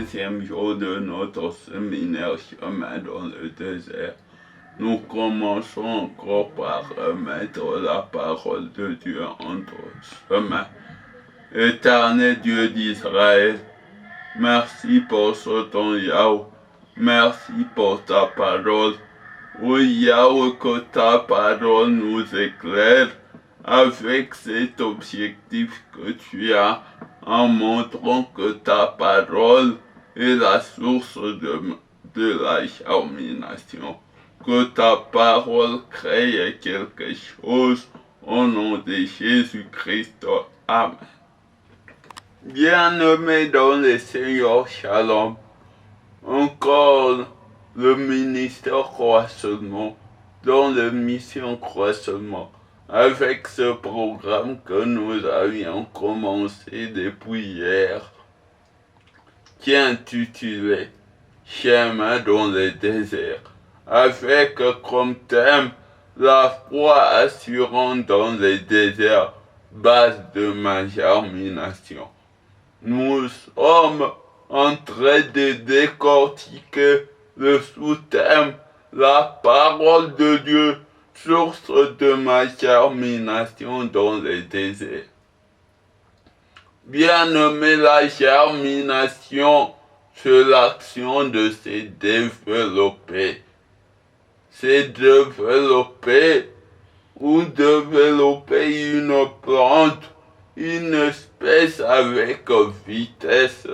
15e jour de notre séminaire Chemin dans le désert. Nous commençons encore par mettre la parole de Dieu entre chemin. Éternel Dieu d'Israël, merci pour ce temps, Yahweh. Merci pour ta parole. Oui, Yahweh, que ta parole nous éclaire avec cet objectif que tu as en montrant que ta parole est la source de la germination. Que ta parole crée quelque chose au nom de Jésus-Christ. Amen. Bien-aimés dans le Seigneur, Shalom. Encore le ministère Croisement, dans la mission Croisement, avec ce programme que nous avions commencé depuis hier, qui est intitulé Chemin dans le désert, avec comme thème la foi assurante dans le désert, base de ma germination. Nous sommes en train de décortiquer le sous-thème la parole de Dieu, source de ma germination dans le désert. Bien-aimé, la germination, c'est l'action de se développer. Se développer ou développer une plante, une espèce avec vitesse.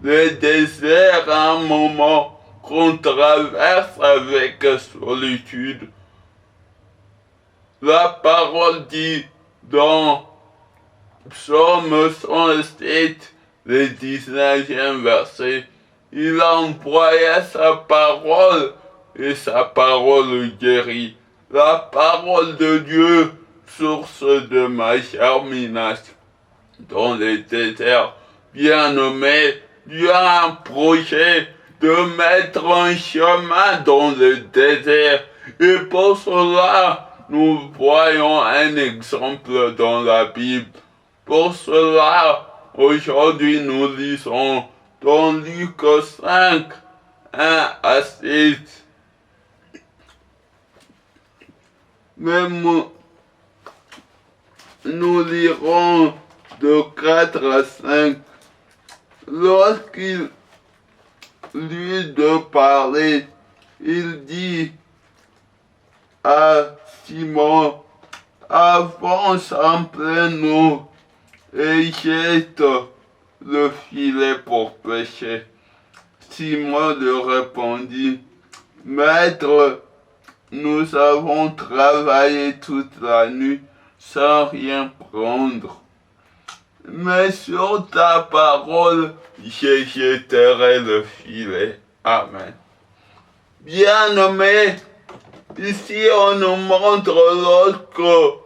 Le désert est un moment qu'on traverse avec solitude. La parole dit dans Psaume 107, le 19e verset, il a envoyé sa parole et sa parole guérit. La parole de Dieu, source de ma germination dans le désert. Bien-aimé, Dieu a un projet de mettre un chemin dans le désert. Et pour cela, nous voyons un exemple dans la Bible. Pour cela, aujourd'hui, nous lisons dans Luc 5, 1 à 6. Même nous lirons de 4 à 5. Lorsqu'il lui de parler, il dit à Simon, avance en pleine eau et jette le filet pour pêcher. Simon lui répondit, Maître, nous avons travaillé toute la nuit sans rien prendre. Mais sur ta parole, je jetterai le filet. Amen. Bien-aimé, ici on nous montre lorsque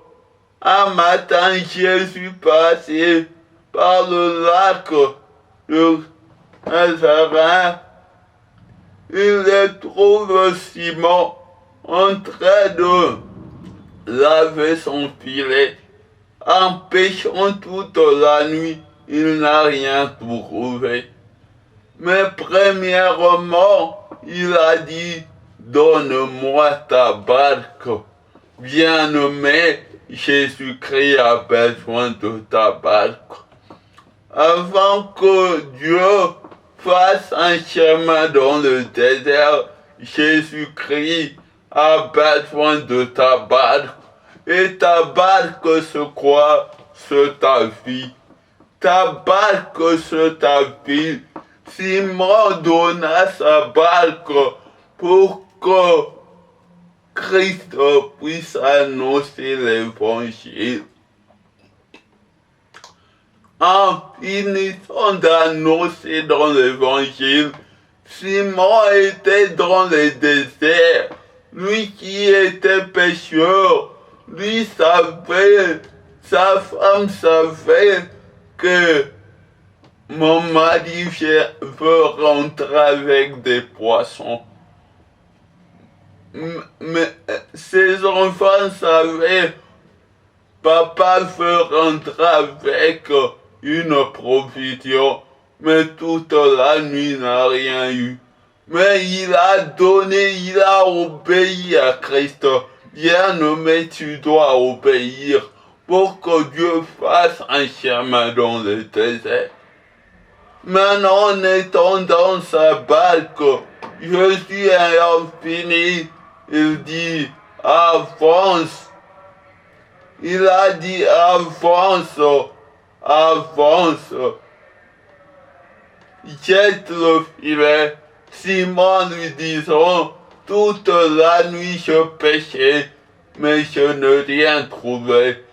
un matin Jésus passait par le lac de Nazareth, il trouve Simon en train de laver son filet. En pêchant toute la nuit, il n'a rien trouvé. Mais premièrement, il a dit, donne-moi ta barque. Bien-aimé, Jésus-Christ a besoin de ta barque. Avant que Dieu fasse un chemin dans le désert, Jésus-Christ a besoin de ta barque. Et ta barque, c'est quoi? C'est ta vie. Ta barque, c'est ta vie. Simon donna sa barque pour que Christ puisse annoncer l'évangile. En finissant d'annoncer dans l'évangile, Simon était dans le désert. Lui qui était pécheur, lui savait, sa femme savait que mon mari veut rentrer avec des poissons. Mais ses enfants savaient, papa veut rentrer avec une provision. mais toute la nuit n'a rien eu. Mais il a obéi à Christ. Bien-aimé, tu dois obéir pour que Dieu fasse un chemin dans le désert. Maintenant, en étant dans sa barque, Jésus ayant fini, il dit, avance. Il a dit, avance, avance. Jette le filet. Simon lui disant, toute la nuit je pêchais, mais je n'ai rien trouvé.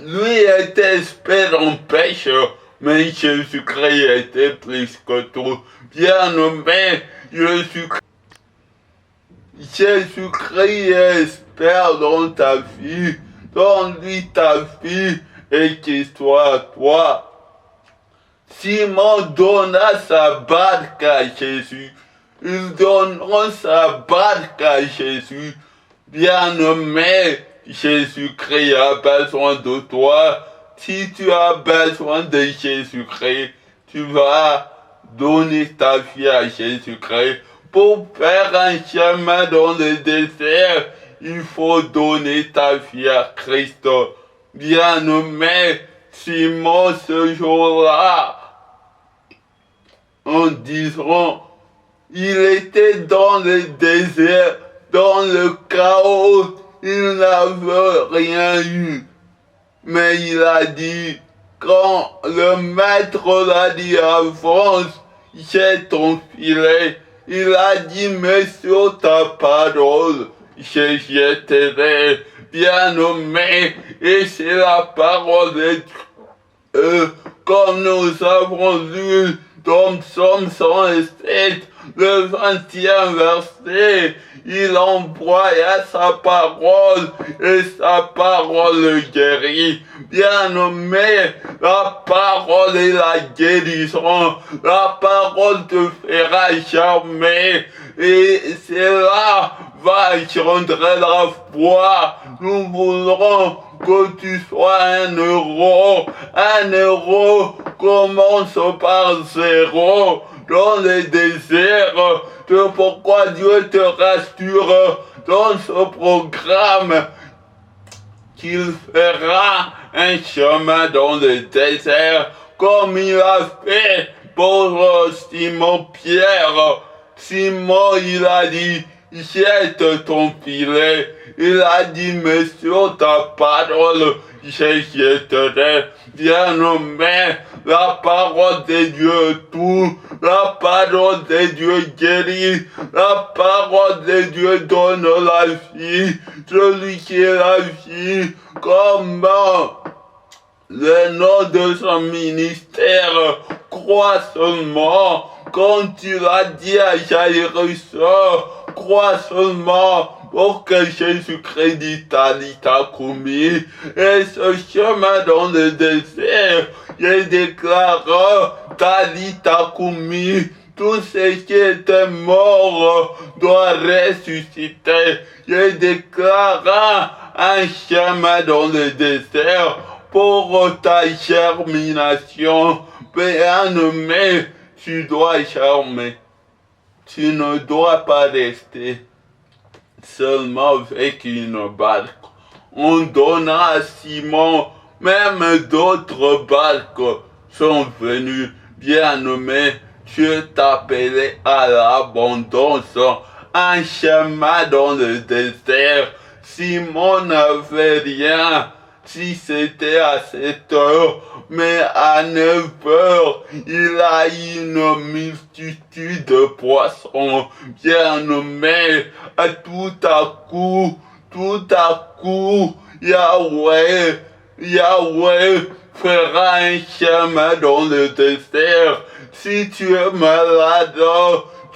Lui était expert en pêche, mais Jésus-Christ était plus que tout. Bien-aimé, Jésus-Christ est expert dans ta vie. Donne-lui ta vie et qu'il soit à toi. Simon donna sa barque à Jésus. Ils donneront sa barque à Jésus. Bien-aimé, Jésus-Christ a besoin de toi. Si tu as besoin de Jésus-Christ, tu vas donner ta vie à Jésus-Christ. Pour faire un chemin dans le désert, il faut donner ta vie à Christ. Bien-aimé, Simon, ce jour-là, en disant, il était dans le désert, dans le chaos, il n'avait rien eu. Mais il a dit, quand le maître l'a dit avance, jette ton filet, il a dit, mais sur ta parole, je jetterai. Bien-aimé, et c'est la parole de Dieu, comme nous avons lu dans Psaume 107, le 20e verset, il envoya sa parole et sa parole le guérit. Bien-aimé, la parole est la guérison, la parole te fera charmer et cela va rendre la foi. Nous voudrons que tu sois un héros. Un héros commence par zéro dans le désert. C'est pourquoi Dieu te rassure dans ce programme qu'il fera un chemin dans le désert comme il a fait pour Simon Pierre. Simon, il a dit, jette ton filet. Il a dit, mais sur ta parole, je jetterai. Bien-aimé, la parole de Dieu tout, la parole de Dieu guérit, la parole de Dieu donne la vie, celui qui est la vie, comment le nom de son ministère, crois seulement, quand tu l'as dit à Jairus, crois seulement pour que Jésus-Christ dit Talita Kumi. Et ce chemin dans le désert, je déclare Talita Kumi. Tout ce qui était mort doit ressusciter. Je déclare un chemin dans le désert pour ta germination. Bien-aimé, tu dois germer. Tu ne dois pas rester seulement avec une barque. On donna à Simon, même d'autres barques sont venues. Bien-aimé, Dieu t'appelait à l'abondance, un chemin dans le désert. Simon n'avait rien, si c'était à 7 heures, mais à 9 heures, il a eu une multitude de poissons. Bien-aimé, tout à coup, Yahweh fera un chemin dans le désert. Si tu es malade,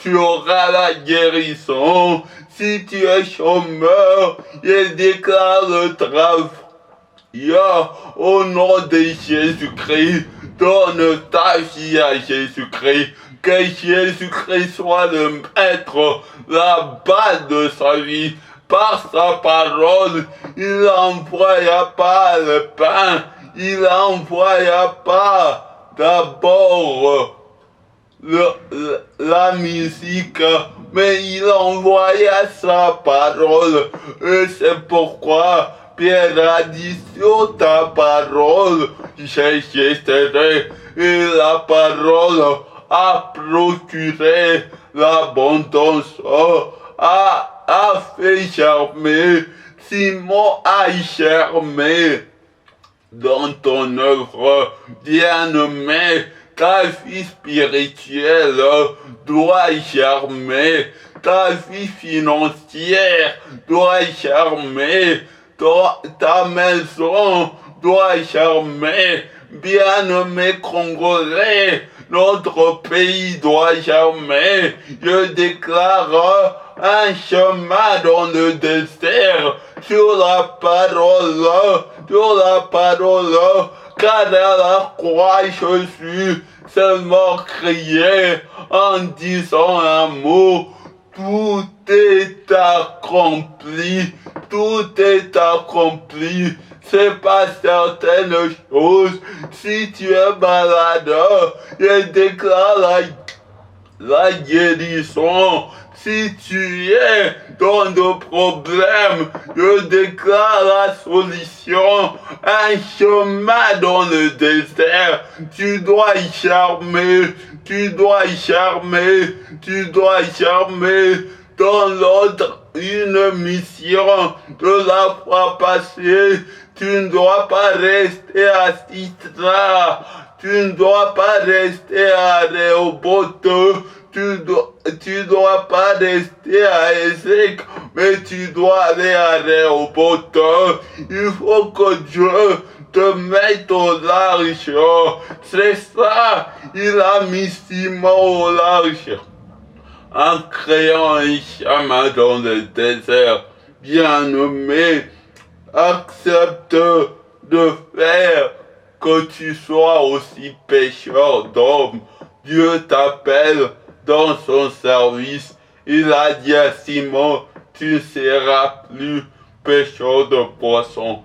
tu auras la guérison. Si tu es chômeur, je déclare le travail. Au nom de Jésus-Christ, donne ta vie à Jésus-Christ. Que Jésus-Christ soit le maître, la base de sa vie. Par sa parole, il n'envoya pas le pain, il n'envoya pas d'abord la musique, mais il envoya sa parole. Et c'est pourquoi, Pierre a dit sur ta parole, j'essaierai. Et la parole a procuré l'abondance, a fait germer. Simon a germé dans ton œuvre, bien-aimé. Ta vie spirituelle doit germer, ta vie financière doit germer, ta maison doit germer. Bien-aimé Congolais, notre pays doit germer. Je déclare un chemin dans le désert sur la parole, car à la croix Jésus seulement crié en disant un mot: tout est accompli, tout est accompli. C'est pas certaines choses. Si tu es malade, je déclare la guérison. Si tu es dans de problèmes, je déclare la solution. Un chemin dans le désert. Tu dois germer, tu dois germer, tu dois germer. Dans l'autre, une mission de la fois passée, tu ne dois pas rester assis là. Tu ne dois pas rester à Rehoboth. Tu dois pas rester à Ezek, mais tu dois aller à Rehoboth. Il faut que Dieu te mette au large. C'est ça, il a mis Simon au large en créant un chemin dans le désert. Bien-aimé, accepte de faire que tu sois aussi pécheur d'hommes. Dieu t'appelle dans son service. Il a dit à Simon: tu ne seras plus pêcheur de poissons,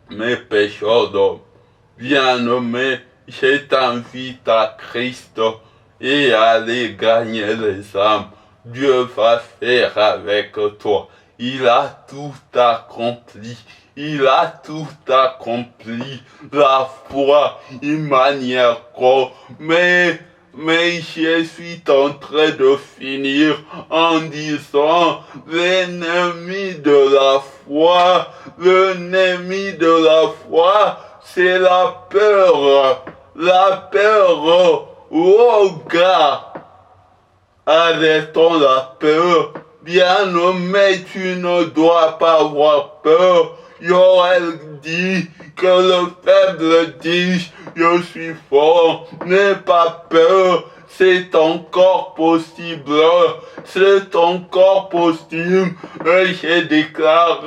mais pêcheur d'hommes. Bien-aimé, je t'invite à Christ et à aller gagner les âmes. Dieu va faire avec toi. Il a tout accompli. Il a tout accompli. La foi, Emmanuel. Mais je suis en train de finir en disant: l'ennemi de la foi, c'est la peur. La peur. Oh gars, arrêtons la peur. Bien-aimé, tu ne dois pas avoir peur. Joël dit que le faible dit: je suis fort. N'aie pas peur. C'est encore possible. C'est encore possible. Et je déclare: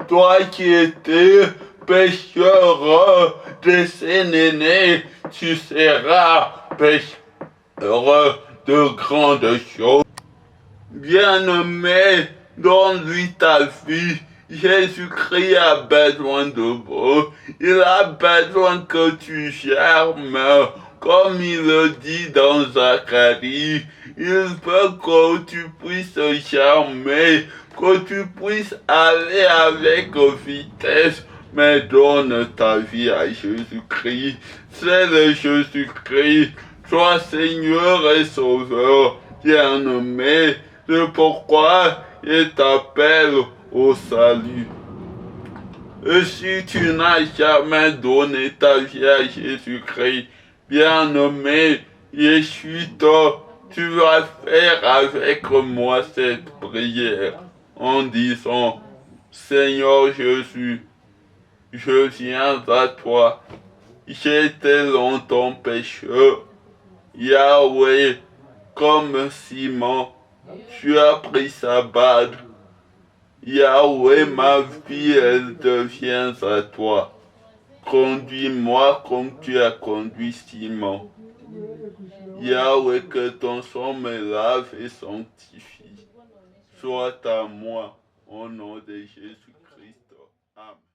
toi qui étais pécheur de Sénéné, tu seras pécheur de grandes choses. Bien-aimé, donne-lui ta vie. Jésus-Christ a besoin de vous. Il a besoin que tu germes. Comme il le dit dans Zacharie, il veut que tu puisses germer, que tu puisses aller avec vitesse. Mais donne ta vie à Jésus-Christ. C'est le Jésus-Christ. Sois Seigneur et Sauveur. Bien-aimé, c'est pourquoi il t'appelle au salut. Et si tu n'as jamais donné ta vie à Jésus-Christ, bien-aimé, tu vas faire avec moi cette prière en disant: Seigneur Jésus, je viens à toi. J'étais longtemps pécheur. Yahweh, comme Simon, tu as pris sa bague. Yahweh, ma vie, elle devient à toi. Conduis-moi comme tu as conduit Simon. Yahweh, que ton sang me lave et sanctifie. Sois à moi, au nom de Jésus-Christ. Amen.